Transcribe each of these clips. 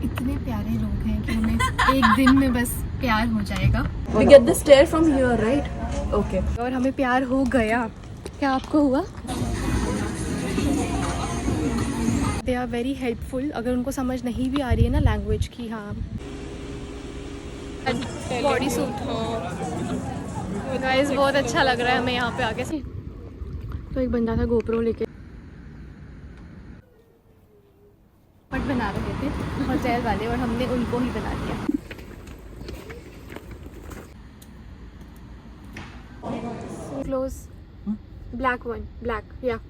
इतने प्यारे लोग हैं कि हमें एक दिन में बस प्यार हो जाएगा। We get the stair from here, right? Okay. और हमें प्यार हो गया। क्या आपको हुआ? They are very helpful. अगर उनको समझ नहीं भी आ रही है ना लैंग्वेज की, हाँ बॉडी सूट गाइस बहुत अच्छा लग रहा है हमें यहाँ पे आके। तो एक बंदा था गोप्रो लेके पट बना रहे थे होटल वाले और हमने उनको ही बना दिया। Close black one, black, yeah.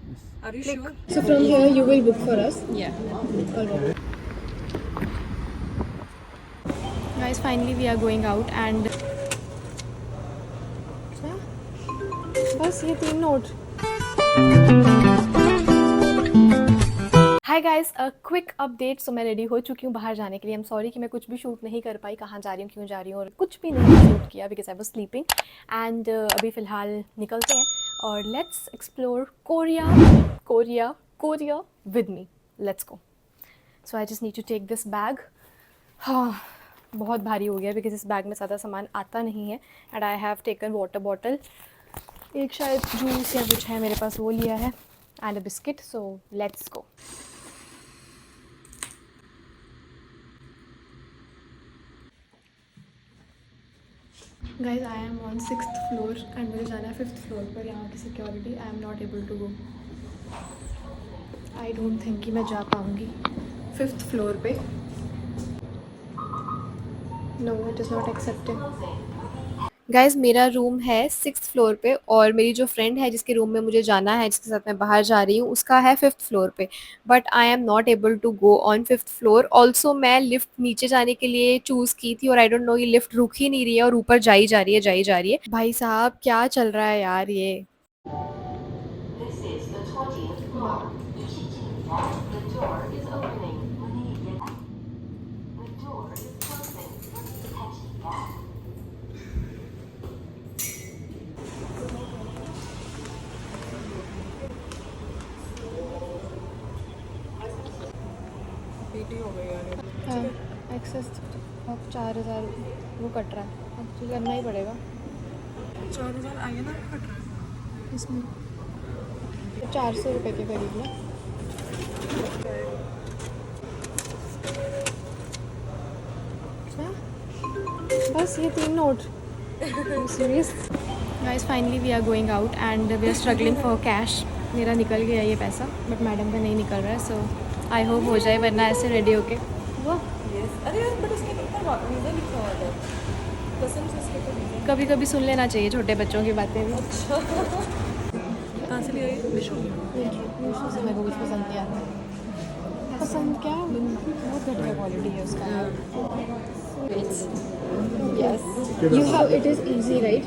Are you Click. sure? So from here you will book for us. Yeah. Alright. Guys, finally we are going out and बस ये 3 note. Hi guys, a quick update. So मैं ready हो चुकी हूँ बाहर जाने के लिए। आई एम सॉरी कि मैं कुछ भी शूट नहीं कर पाई, कहाँ जा रही हूँ, क्यों जा रही हूँ, और कुछ भी नहीं शूट किया because I was sleeping. And अभी फ़िलहाल निकलते हैं और let's explore Korea with me. Let's go. So I just need to take this bag. हाँ बहुत भारी हो गया बिकॉज इस बैग में ज़्यादा सामान आता नहीं है। And I have taken water bottle, एक शायद जूस या कुछ है मेरे पास वो लिया है, and a biscuit. So let's go. Guys I am on 6th floor एंड मुझे जाना है 5th फ्लोर पर। यहाँ की security, I am not able to go. I don't think कि मैं जा पाऊँगी 5th फ्लोर पे। No, it is not accepted. Guys मेरा रूम है 6th फ्लोर पे और मेरी जो फ्रेंड है जिसके रूम में मुझे जाना है, जिसके साथ मैं बाहर जा रही हूँ, उसका है 5th फ्लोर पे। But I am not able to go on 5th floor. Also मैं लिफ्ट नीचे जाने के लिए चूज़ की थी और आई डोंट नो ये लिफ्ट रुक ही नहीं रही है और ऊपर जाई जा रही है, जाई जा रही है। भाई साहब क्या चल रहा है यार ये। This is the 20th floor. The door is opening. The door is closing. PT हो गई यार। हाँ एक्सेस अब 4000 वो कट रहा है, अब तो करना ही पड़ेगा 4000 आगे ना कट रहा है। इसमें। 400 रुपये के करीब ना। बस ये 3 note. Serious. Guys finally we are going out and we are struggling for cash. मेरा निकल गया ये पैसा बट मैडम का नहीं निकल रहा है। सो आई होप हो जाए, वरना ऐसे रेडी होके वो अरे यार बट उसके ऊपर वीज़ा लिखा हुआ है। कसम से उसके ऊपर वीज़ा। कभी कभी सुन लेना चाहिए छोटे बच्चों की बातें भी। कहाँ से लिया ये? मीशो। मीशो से मेरे को कुछ पसंद नहीं आता। पसंद क्या, बहुत घटिया क्वालिटी है उसका। Yes. You have, it is easy, right?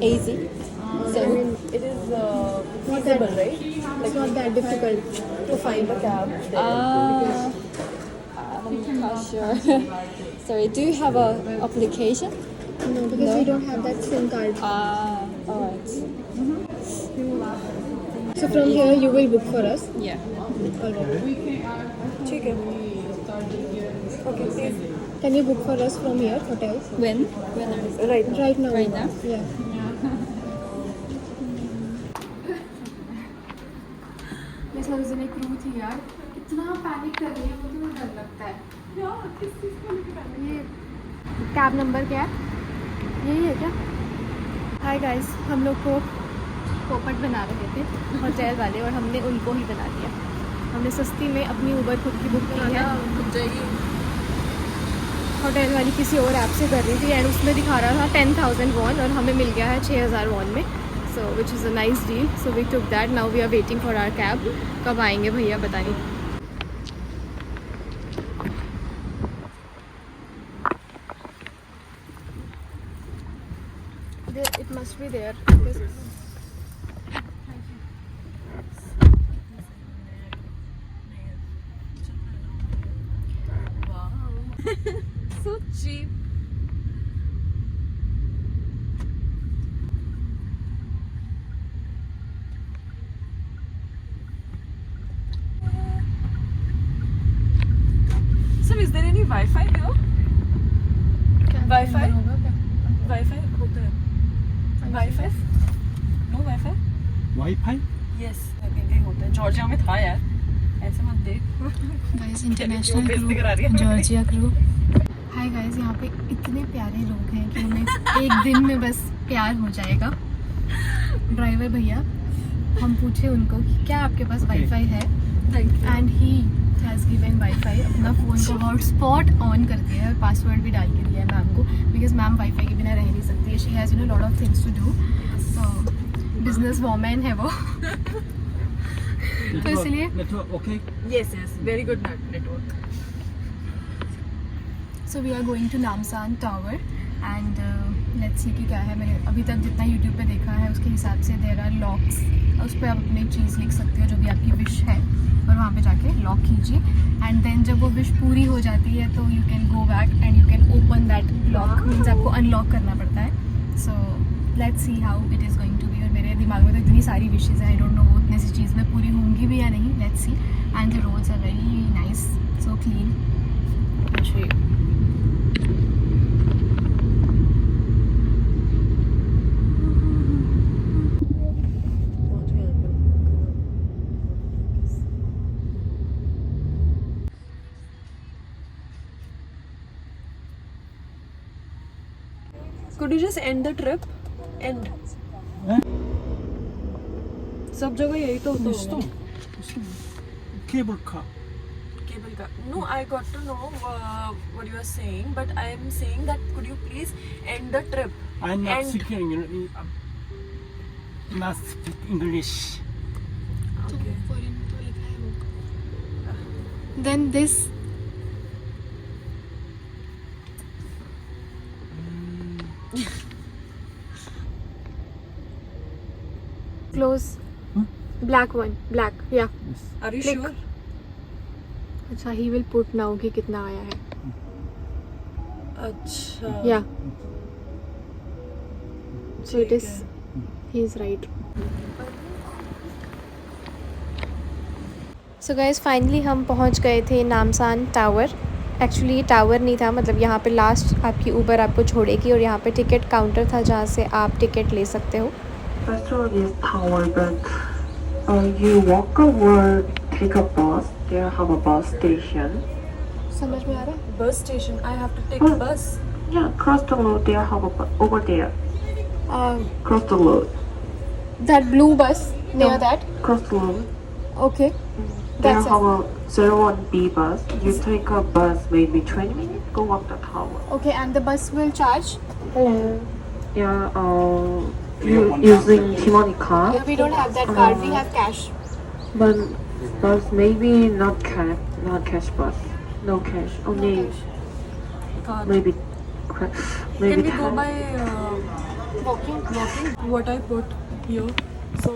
Easy. So I mean, it is feasible, right? It's not that difficult. To find a cab. I'm not sure. Sorry, do you have a application? No, because we don't have that SIM card. Alright. So from here you will book for us. Yeah. Alright. ठीक है. Okay, please. Can you book for us from here, hotels? When? When are you? Right. Right now. Right now? Yeah. ये surgery crew थी यार, इतना panic कर रही है, मुझे तो डर लगता है। ये कैब नंबर क्या है? यही है क्या? हाय गाइस, हम लोग को पोपट बना रहे थे होटल वाले और हमने उनको ही बना दिया। हमने सस्ती में अपनी उबर खुद की बुक की है। होटल वाली किसी और ऐप से कर रही थी एंड उसमें दिखा रहा था 10,000 वॉन और हमें मिल गया है 6,000 वॉन में। So which is a nice deal. So we took that. Now we are waiting for our cab. कब आएंगे भैया पता नहीं। It must be there. So cheap. Sam, is there any wifi हो? वाईफाई वाईफाई होता है। Wifi no wifi wifi yes कहीं होता है। जॉर्जिया में था यार, ऐसे मत देख। Guys international crew, Georgia crew. Hi guys, यहाँ पे इतने प्यारे लोग हैं कि हमें एक दिन में बस प्यार हो जाएगा। ड्राइवर भैया, हम पूछे उनको कि क्या आपके पास वाईफाई है, and he has given wifi. अपना फ़ोन को हॉटस्पॉट ऑन कर दिया है और पासवर्ड भी डाल के दिया है मैम को, बिकॉज मैम वाईफाई के बिना रह नहीं सकती है। She has lot of things to do, business women है वो। तो इसलिए network okay yes yes very good network. So we are going to Namsan tower and let's see कि क्या है। मैंने अभी तक जितना यूट्यूब पे देखा है उसके हिसाब से देयर आर लॉक्स, उस पर आप अपनी चीज़ लिख सकते हो जो भी आपकी विश है, और वहाँ पे जाके लॉक कीजिए, एंड देन जब वो विश पूरी हो जाती है तो you can go back and you can open that lock, means आपको अनलॉक करना पड़ता है। So let's see how it is going to be. और मेरे दिमाग में तो इतनी सारी विशेज़ हैं, आई डोंट नो वो उतनी सी चीज़ में पूरी होंगी भी या नहीं। Let's see. And the roads are very nice, so clean. Could you just end the trip? End. सब जगह यही तो होता Stop. होगा। Stop. Cable car. Cable car. No, I got to know what you are saying, but I am saying that could you please end the trip? I'm not End. speaking not speak English. Okay. Then this close black one, black, yeah. Yes. Are you Click. sure? अच्छा, he will put now कि कितना आया है। अच्छा। Yeah. So it is, he is right. So guys finally हम पहुंच गए थे नामसान टावर। एक्चुअली ये टावर नहीं था, मतलब यहाँ पे लास्ट आपकी ऊबर आपको छोड़ेगी और यहाँ पे टिकट काउंटर था जहाँ से आप टिकट ले सकते हो। First one is tower, but you walk or take a bus. There have a bus station. समझ में आ रहा है? Bus station. I have to take Oh. bus. Yeah, cross the road. There have a over there. Cross the road. That blue bus near No. that. Cross the road. Okay. There That's have a 01B bus. You take a bus maybe 20 minutes. Go up the tower. Okay, and the bus will charge. Hello. Yeah. You using Timoni card, We don't have that card. We have cash. but bus maybe not cash bus. No cash. Only Car. maybe maybe Can we go time. by Walking. walking? What I put here, so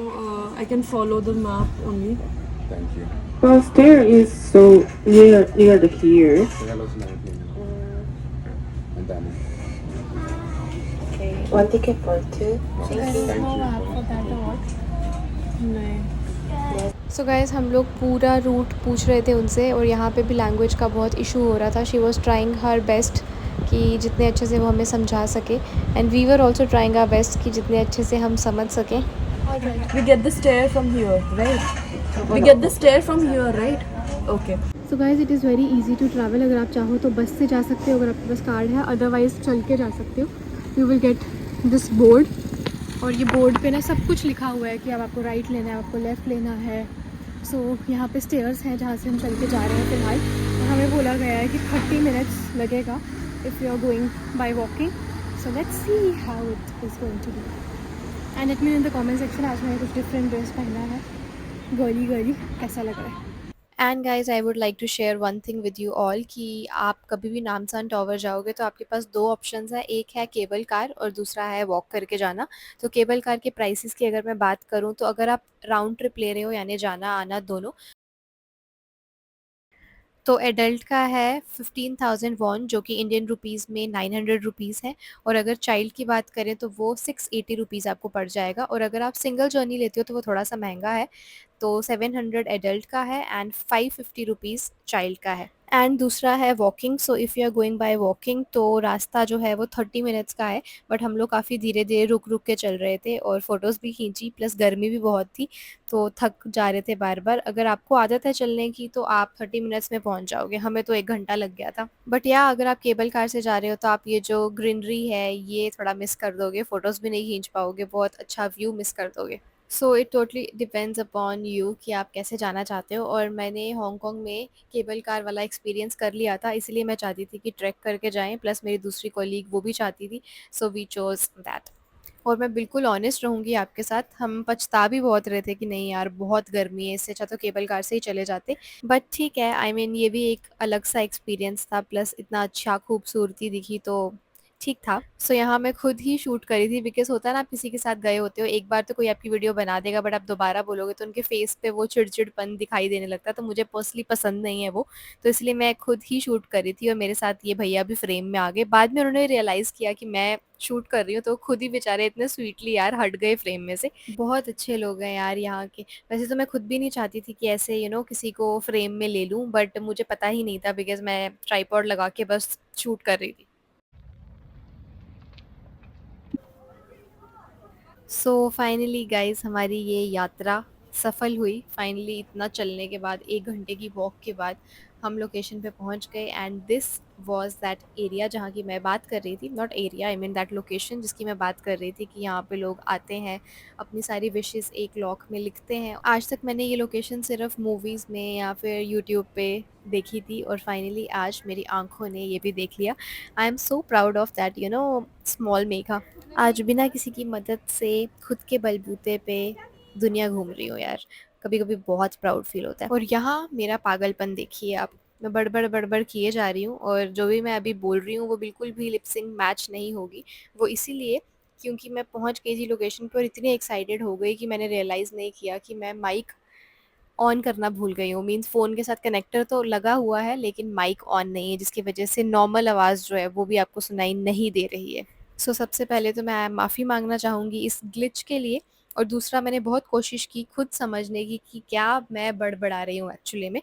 I can follow the map only. Well, stair is so near the here. Okay, one ticket for two. नहीं। So guys हम लोग पूरा root पूछ रहे थे उनसे, और यहाँ पे भी लैंग्वेज का बहुत इशू हो रहा था। She was trying her best कि जितने अच्छे से वो हमें समझा सके, and we were also trying our best कि जितने अच्छे से हम समझ सकें। We get the stair from here, right? We get the stair from here, right? Okay. So guys it is very easy to travel. अगर आप चाहो तो बस से जा सकते हो अगर आपके पास कार्ड है, अदरवाइज़ चल के जा सकते हो। You will get this board, और ये बोर्ड पे ना सब कुछ लिखा हुआ है कि अब आपको राइट लेना है, आपको लेफ़्ट लेना है। सो यहाँ पे स्टेयर्स हैं जहाँ से हम चल के जा रहे हैं फ़िलहाल, और हमें बोला गया है कि 30 मिनट्स लगेगा if you are going by walking. So let's see how it is going to be, and let me in the comment section. आज मैंने कुछ डिफरेंट ड्रेस पहना है, गर्ली गर्ली, कैसा लग रहा है। And guys I would like to share one thing with you all कि आप कभी भी नामसान टावर जाओगे तो आपके पास दो ऑप्शंस हैं, एक है केबल कार और दूसरा है वॉक करके जाना। तो केबल कार के प्राइसेस की अगर मैं बात करूं तो अगर आप राउंड ट्रिप ले रहे हो यानी जाना आना दोनों, तो एडल्ट का है 15,000 वॉन जो कि इंडियन रुपीज़ में 900 रुपीज़ है, और अगर चाइल्ड की बात करें तो वो 680 रुपीज़ आपको पड़ जाएगा, और अगर आप सिंगल जर्नी लेते हो तो वो थोड़ा सा महंगा है, तो 700 एडल्ट का है एंड 550 रुपीज़ चाइल्ड का है। एंड दूसरा है walking. So if you are going by walking तो रास्ता जो है वो 30 मिनट्स का है, बट हम लोग काफ़ी धीरे धीरे रुक रुक के चल रहे थे और फ़ोटोज़ भी खींची, प्लस गर्मी भी बहुत थी तो थक जा रहे थे बार बार। अगर आपको आदत है चलने की तो आप 30 मिनट्स में पहुंच जाओगे, हमें तो 1 घंटा लग गया था। बट या अगर आप केबल कार से जा रहे हो तो आप ये जो ग्रीनरी है ये थोड़ा मिस कर दोगे, फ़ोटोज़ भी नहीं खींच पाओगे, बहुत अच्छा व्यू मिस कर दोगे। So it totally depends upon you कि आप कैसे जाना चाहते हो। और मैंने हांगकांग में केबल कार वाला एक्सपीरियंस कर लिया था, इसीलिए मैं चाहती थी कि ट्रैक करके जाएं, प्लस मेरी दूसरी कॉलीग वो भी चाहती थी, सो वी चोज़ दैट। और मैं बिल्कुल ऑनेस्ट रहूँगी आपके साथ, हम पछता भी बहुत रहे थे कि नहीं यार बहुत गर्मी है, इससे अच्छा तो केबल कार से ही चले जाते। बट ठीक है, आई मीन ये भी एक अलग सा एक्सपीरियंस था, प्लस इतना अच्छा खूबसूरती दिखी तो ठीक था। सो यहाँ मैं खुद ही शूट करी थी, बिकॉज़ होता है ना आप किसी के साथ गए होते हो, एक बार तो कोई आपकी वीडियो बना देगा बट आप दोबारा बोलोगे तो उनके फेस पे वो चिड़चिड़पन दिखाई देने लगता है, तो मुझे पर्सनली पसंद नहीं है वो। तो इसलिए मैं खुद ही शूट करी थी और मेरे साथ ये भैया भी फ्रेम में आ गए। बाद में उन्होंने रियलाइज़ किया कि मैं शूट कर रही हूँ तो खुद ही बेचारे इतने स्वीटली यार हट गए फ्रेम में से। बहुत अच्छे लोग हैं यार यहाँ के। वैसे तो मैं खुद भी नहीं चाहती थी कि ऐसे किसी को फ्रेम में ले लूँ, बट मुझे पता ही नहीं था बिकॉज़ मैं ट्राइपॉड लगा के बस शूट कर रही थी। सो फाइनली गाइस हमारी ये यात्रा सफल हुई। फाइनली इतना चलने के बाद, 1 घंटे की वॉक के बाद हम लोकेशन पे पहुंच गए and this was that area जहाँ की मैं बात कर रही थी। Not area, I mean that location जिसकी मैं बात कर रही थी कि यहाँ पे लोग आते हैं, अपनी सारी विशेस एक लॉक में लिखते हैं। आज तक मैंने ये लोकेशन सिर्फ मूवीज़ में या फिर यूट्यूब पे देखी थी और फाइनली आज मेरी आंखों ने ये भी देख लिया। आई am so proud of that small Megha. आज बिना किसी की मदद से खुद के बलबूते पे दुनिया घूम रही हूँ यार। कभी कभी बहुत प्राउड फील होता है। और यहाँ मेरा पागलपन देखिए आप, मैं बड़बड़ बड़बड़ किए जा रही हूँ और जो भी मैं अभी बोल रही हूँ वो बिल्कुल भी लिपसिंग मैच नहीं होगी। वो इसीलिए क्योंकि मैं पहुँच गई थी लोकेशन पे और इतनी एक्साइटेड हो गई कि मैंने रियलाइज़ नहीं किया कि मैं माइक ऑन करना भूल गई हूँ। मीन्स फ़ोन के साथ कनेक्टर तो लगा हुआ है लेकिन माइक ऑन नहीं है, जिसकी वजह से नॉर्मल आवाज़ जो है वो भी आपको सुनाई नहीं दे रही है। सो सबसे पहले तो मैं माफ़ी मांगना चाहूँगी इस ग्लिच के लिए। और दूसरा, मैंने बहुत कोशिश की खुद समझने की कि क्या मैं बड़बड़ा रही हूँ एक्चुअली में,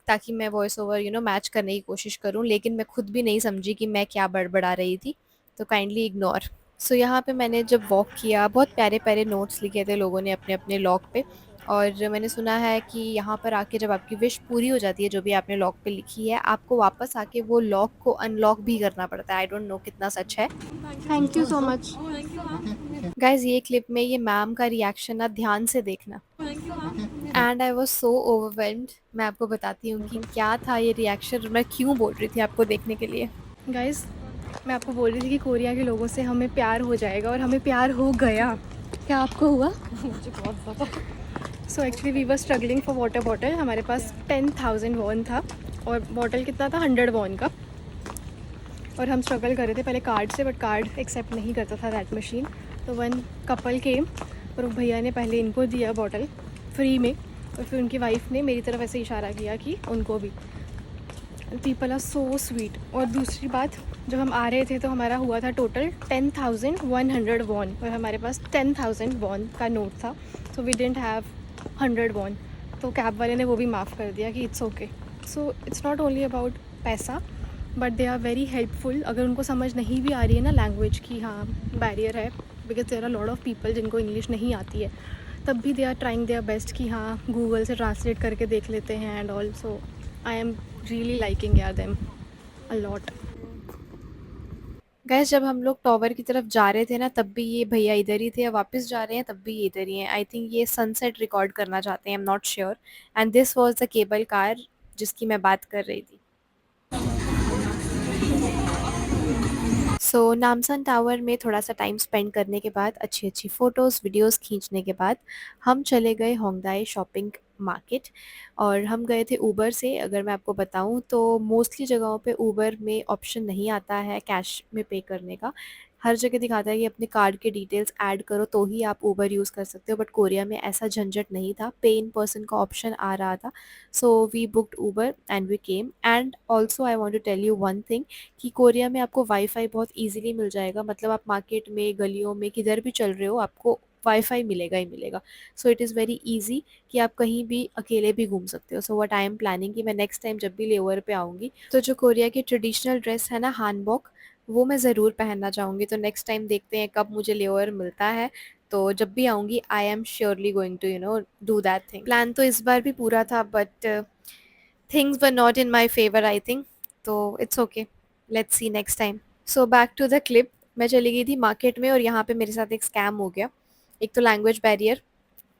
ताकि मैं वॉइस ओवर मैच करने की कोशिश करूँ, लेकिन मैं खुद भी नहीं समझी कि मैं क्या बड़बड़ा रही थी, तो काइंडली इग्नोर। सो यहाँ पे मैंने जब वॉक किया, बहुत प्यारे प्यारे नोट्स लिखे थे लोगों ने अपने अपने लॉक पे। और मैंने सुना है कि यहाँ पर आके जब आपकी विश पूरी हो जाती है जो भी आपने लॉक पे लिखी है, आपको वापस आके वो लॉक को अनलॉक भी करना पड़ता है। आई डोंट नो कितना सच है। Thank you so much. Thank you ma'am. Guys ये क्लिप में ये मैम का रिएक्शन ना ध्यान से देखना। Thank you ma'am. And I was so overwhelmed. मैं आपको बताती हूँ कि क्या था ये रिएक्शन, मैं क्यों बोल रही थी आपको देखने के लिए। गाइज मैं आपको बोल रही थी कि कोरिया के लोगों से हमें प्यार हो जाएगा और हमें प्यार हो गया। क्या आपको हुआ? मुझे बहुत ज़्यादा। So actually we were struggling for water bottle. हमारे पास 10,000 वॉन था और बॉटल कितना था, 100 वॉन का। और हम स्ट्रगल कर रहे थे पहले कार्ड से, बट कार्ड एक्सेप्ट नहीं करता था दैट मशीन। तो वन कपल केम और भैया ने पहले इनको दिया बॉटल फ्री में और फिर उनकी वाइफ ने मेरी तरफ ऐसे इशारा किया कि उनको भी। People are so sweet. और दूसरी बात, जब हम आ रहे थे तो हमारा हुआ था टोटल 10,100 वॉन और हमारे पास 10,000 वॉन का नोट था। So we didn't have 100 won. तो कैब वाले ने वो भी माफ़ कर दिया कि it's okay. So it's not only about पैसा, but they are very helpful. अगर उनको समझ नहीं भी आ रही है ना लैंग्वेज की, हाँ बैरियर है, because there are lot of people जिनको इंग्लिश नहीं आती है, तब भी they are trying their best कि हाँ गूगल से ट्रांसलेट करके देख लेते हैं। And also I am really liking यार देम अ लॉट। गैस जब हम लोग टॉवर की तरफ जा रहे थे ना, तब भी ये भैया इधर ही थे, वापस जा रहे हैं तब भी ये इधर ही हैं। आई थिंक ये सनसेट रिकॉर्ड करना चाहते हैं, आई am not sure. And this was the cable car जिसकी मैं बात कर रही थी। सो नामसन टावर में थोड़ा सा टाइम स्पेंड करने के बाद, अच्छी अच्छी फ़ोटोज़ वीडियोज़ खींचने के बाद, हम चले गए होंगदाई शॉपिंग मार्केट। और हम गए थे ऊबर से। अगर मैं आपको बताऊं तो मोस्टली जगहों पे ऊबर में ऑप्शन नहीं आता है कैश में पे करने का। हर जगह दिखाता है कि अपने कार्ड के डिटेल्स ऐड करो तो ही आप ऊबर यूज़ कर सकते हो, बट कोरिया में ऐसा झंझट नहीं था, पे इन पर्सन का ऑप्शन आ रहा था। So we booked Uber and we came. And also I want to tell you one thing कि कोरिया में आपको वाईफाई बहुत इजीली मिल जाएगा। मतलब आप मार्केट में, गलियों में किधर भी चल रहे हो, आपको वाईफाई मिलेगा ही मिलेगा। So it is very easy कि आप कहीं भी अकेले भी घूम सकते हो। So what I am planning कि मैं नेक्स्ट टाइम जब भी लेओवर पे आऊँगी तो जो कोरिया की ट्रेडिशनल ड्रेस है ना हानबॉक, वो मैं ज़रूर पहनना चाहूँगी। तो नेक्स्ट टाइम देखते हैं कब मुझे लेओवर मिलता है, तो जब भी आऊँगी I am surely going to do that thing. Plan तो इस बार भी पूरा था but things were not in my favour I think, तो it's okay, let's see next time. So back to the clip. मैं चली गई थी मार्केट में और यहाँ पे मेरे साथ एक स्कैम हो गया। एक तो लैंग्वेज बैरियर,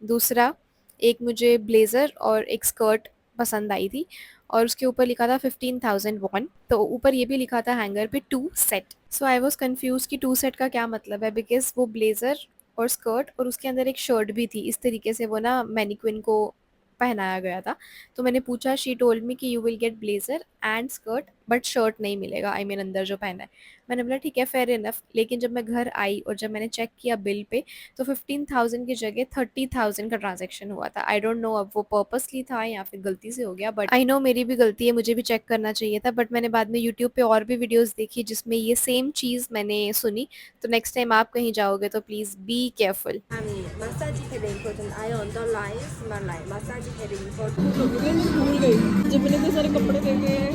दूसरा एक मुझे ब्लेज़र और एक स्कर्ट पसंद आई थी और उसके ऊपर लिखा था 15,000 वॉन, तो ऊपर ये भी लिखा था हैंगर पे 2 set. So I was confuse कि 2 सेट का क्या मतलब है, बिकॉज़ वो ब्लेज़र और स्कर्ट और उसके अंदर एक शर्ट भी थी, इस तरीके से वो ना मैनीक्विन को पहनाया गया था। तो मैंने पूछा, शी टोल्ड मी कि you will get blazer and skirt but shirt नहीं मिलेगा, आई मीन अंदर जो पहना है। मैंने बोला ठीक है फेयर इनफ, लेकिन जब मैं घर आई और जब मैंने चेक किया बिल पे तो 15,000 की जगह 30,000 का ट्रांजैक्शन हुआ था। आई डोंट नो अब वो पर्पसली था या फिर गलती से हो गया, बट आई नो मेरी भी गलती है, मुझे भी चेक करना चाहिए था। बट मैंने बाद में यूट्यूब पे और भी वीडियोस देखी जिसमें ये सेम चीज़ मैंने सुनी। तो नेक्स्ट टाइम आप कहीं जाओगे तो please be careful. 마사지 헤딩 버튼 I on the lines मलाई मसाज हेडिंग जब मैंने इतने सारे कपड़े देखे हैं।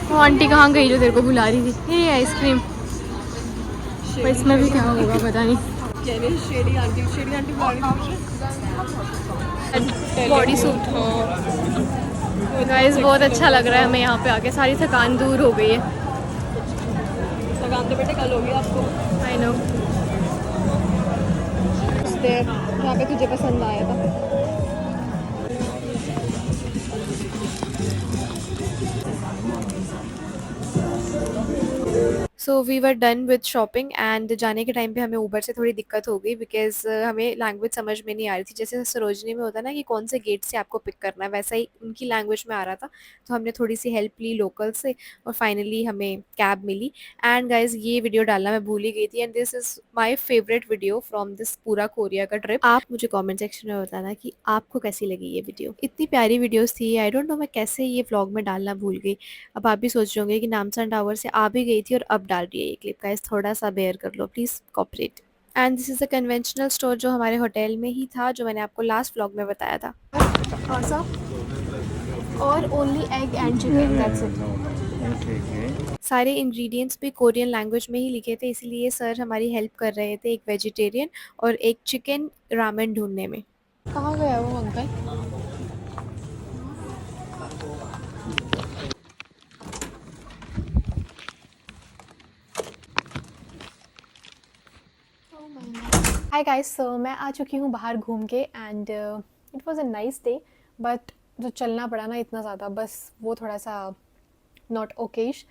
वो आंटी कहाँ गई जो तेरे को बुला रही थी? ये आइसक्रीम, पर इसमें भी क्या होगा पता नहीं। Shady aunty body suit, guys बहुत अच्छा लग रहा है हमें यहाँ पे आके, सारी थकान दूर हो गई है। थकान तो बेटे कल होगी आपको। आई नो, यहाँ पे तुझे पसंद आया था। So we were done with shopping and जाने के टाइम पे हमें ऊबर से थोड़ी दिक्कत हो गई, बिकॉज हमें लैंग्वेज समझ में नहीं आ रही थी। जैसे सरोजनी में होता है ना कि कौन से गेट से आपको पिक करना है, वैसा ही उनकी लैंग्वेज में आ रहा था। तो हमने थोड़ी सी हेल्प ली लोकल से और फाइनली हमें कैब मिली। एंड गाइज ये वीडियो डालना मैं भूल ही गई थी, and this is my favourite video from this पूरा कोरिया का ट्रिप। आप मुझे कॉमेंट सेक्शन में बताना कि आपको कैसी लगी ये वीडियो। इतनी प्यारी वीडियोज़ थी, आई डोंट नो मैं कैसे ये व्लॉग में डालना भूल गई। अब आप भी सोच रहे होंगे कि नामसन टावर से आ भी गई थी और अब डाल रही है ये क्लिप। गाइस थोड़ा सा बेयर कर लो please, cooperate. And this is a conventional store जो हमारे होटल में ही था, जो मैंने आपको लास्ट व्लॉग में बताया था। और only egg and chicken, that's it. सारे इंग्रेडिएंट्स भी कोरियन लैंग्वेज में ही लिखे थे, इसलिए सर हमारी हेल्प कर रहे थे एक वेजिटेरियन और एक चिकन रामेन ढूंढने में। कहाँ गया वो अंकल? हाय गाइस, सो मैं आ चुकी हूँ बाहर घूम के and it was a nice day, but जो चलना पड़ा ना इतना ज़्यादा, बस वो थोड़ा सा नॉट ओकेश।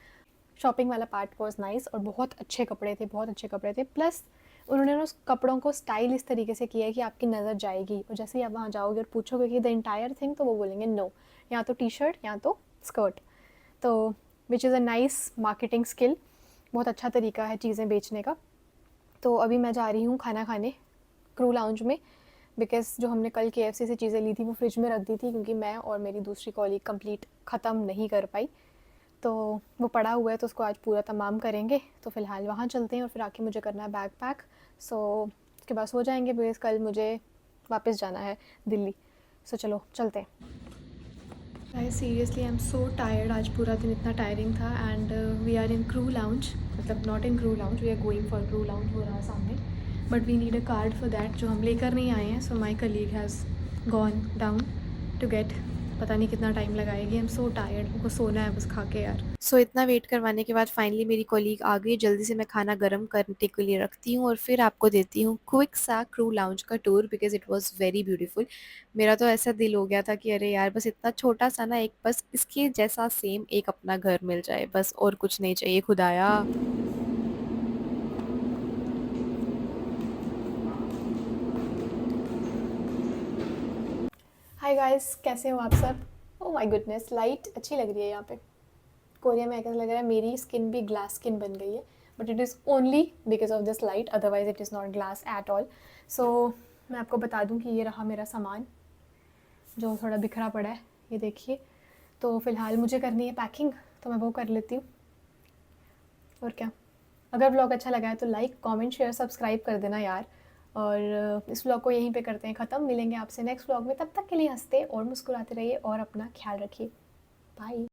शॉपिंग वाला पार्ट वाज नाइस और बहुत अच्छे कपड़े थे, बहुत अच्छे कपड़े थे। प्लस उन्होंने उस कपड़ों को स्टाइल इस तरीके से किया है कि आपकी नज़र जाएगी, और जैसे ही आप वहाँ जाओगे और पूछोगे कि द इंटायर थिंग, तो वो बोलेंगे नो, या तो टी शर्ट या तो स्कर्ट। तो विच is a nice marketing skill, बहुत अच्छा तरीका है चीज़ें बेचने का। तो अभी मैं जा रही हूँ खाना खाने क्रू लाउंज में, बिकॉज़ जो हमने कल KFC से चीज़ें ली थी वो फ्रिज में रख दी थी, क्योंकि मैं और मेरी दूसरी कॉलीग कंप्लीट ख़त्म नहीं कर पाई। तो वो पड़ा हुआ है तो उसको आज पूरा तमाम करेंगे। तो फ़िलहाल वहाँ चलते हैं और फिर आके मुझे करना है बैग पैक। सो उसके बाद सो जाएंगे, बिकॉज़ कल मुझे वापस जाना है दिल्ली। सो चलो चलते हैं। Guys seriously I am so tired, आज पूरा दिन इतना टायरिंग था। And we are in crew lounge, मतलब not in crew lounge, we are going for crew lounge, हो रहा है सामने, but we need a card for that, जो हम लेकर नहीं आए हैं। So my colleague has gone down to get, पता नहीं कितना टाइम लगाएगी। आई एम सो टायर्ड, उनको सोना है बस खा के यार। सो इतना वेट करवाने के बाद फाइनली मेरी कॉलीग आ गई। जल्दी से मैं खाना गर्म करने के लिए रखती हूँ और फिर आपको देती हूँ क्विक सा क्रू लाउंज का tour, because it was very beautiful. मेरा तो ऐसा दिल हो गया था कि अरे यार बस इतना छोटा सा ना, एक बस इसके जैसा सेम एक अपना घर मिल जाए, बस और कुछ नहीं चाहिए खुदाया। हाय गाइस, कैसे हो आप सब? ओह माय गुडनेस, लाइट अच्छी लग रही है यहाँ पे। कोरिया में ऐसा लग रहा है मेरी स्किन भी ग्लास स्किन बन गई है, but it is only because of this light, otherwise it is not glass at all. So मैं आपको बता दूँ कि ये रहा मेरा सामान जो थोड़ा बिखरा पड़ा है, ये देखिए। तो फ़िलहाल मुझे करनी है पैकिंग, तो मैं वो कर लेती हूँ। और क्या, अगर ब्लॉग अच्छा लगा है तो लाइक कमेंट शेयर सब्सक्राइब कर देना यार। और इस व्लॉग को यहीं पे करते हैं ख़त्म। मिलेंगे आपसे नेक्स्ट व्लॉग में, तब तक के लिए हंसते और मुस्कुराते रहिए और अपना ख्याल रखिए। बाय।